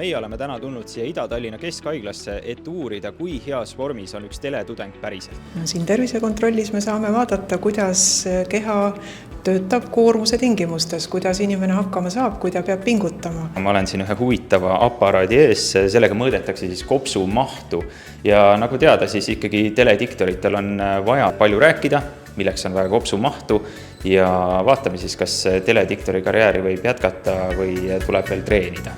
meie oleme täna tulnud siia Ida-Tallinna Keskhaiglasse, et uurida, kui heas vormis on üks teletudeng päriselt. Siin tervisekontrollis me saame vaadata, kuidas keha töötab koormuse tingimustes, kuidas inimene hakkama saab, kui ta peab pingutama. Ma olen siin ühe huvitava aparaadi ees, sellega mõõdetakse siis kopsu mahtu ja nagu teada, siis ikkagi telediktoritel on vaja palju rääkida, milleks on vaja kopsu mahtu ja vaatame siis, kas telediktori karjääri võib jätkata või tuleb veel treenida.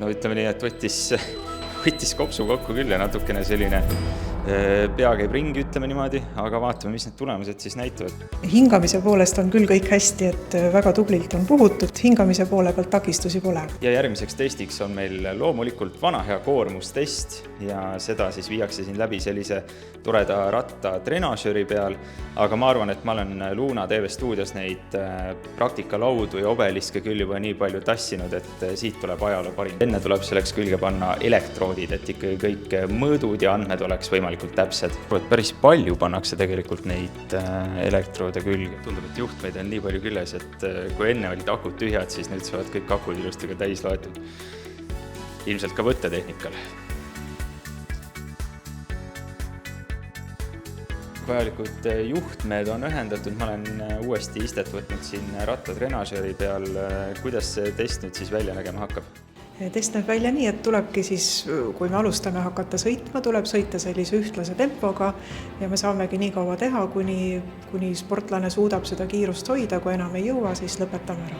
No ütleme nii, et võttis kopsu kokku küll ja natukene selline pea käib ringi, ütleme niimoodi, aga vaatame, mis need tulemused siis näitavad. Hingamise poolest on küll kõik hästi, et väga tublilt on puhutud, hingamise poole pealt takistusi pole. Ja järgmiseks testiks on meil loomulikult vana hea koormustest ja seda siis viiakse siin läbi sellise toreda ratta trenažööri peal, aga ma arvan, et ma olen Luna TV stuudios neid praktikalaudu ja obeliske küll juba nii palju tassinud, et siit tuleb ajaloo parim. Enne tuleb selleks külge panna elektroodid, et ikkagi kõik mõõdud ja andmed oleks võimalikult täpsed. Päris palju pannakse tegelikult neid elektroode külge. Tundub, et juhtmeid on nii palju küljes, et kui enne olid akud tühjad, siis nüüd saavad kõik akud ilusti ka täis loetud. Ilmselt ka võttetehnikal. Vajalikud juhtmed on ühendatud, ma olen uuesti istet võtnud siin ratta trenažööri peal. Kuidas see test nüüd siis välja nägema hakkab? Test näeb välja nii, et tulebki siis, kui me alustame hakata sõitma, tuleb sõita sellise ühtlase tempoga ja me saamegi nii kaua teha, kuni sportlane suudab seda kiirust hoida, kui enam ei jõua, siis lõpetame ära.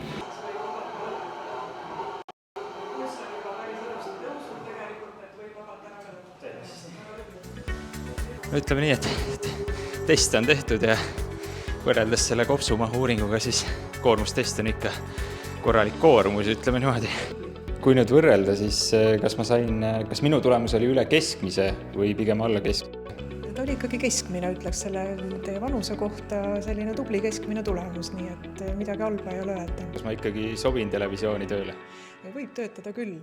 Ütleme nii, et test on tehtud ja võrreldes selle kopsumahu uuringuga, siis koormustest on ikka korralik koormus, ütleme niimoodi. Kui nüüd võrrelda, siis kas minu tulemus oli üle keskmise või pigem alla keskmise? Ta oli ikkagi keskmine, ütleks selle teie vanuse kohta, selline tubli keskmine tulemus, nii et midagi halba ei ole öelda. Kas ma ikkagi sobin televisiooni tööle? Võib töötada küll.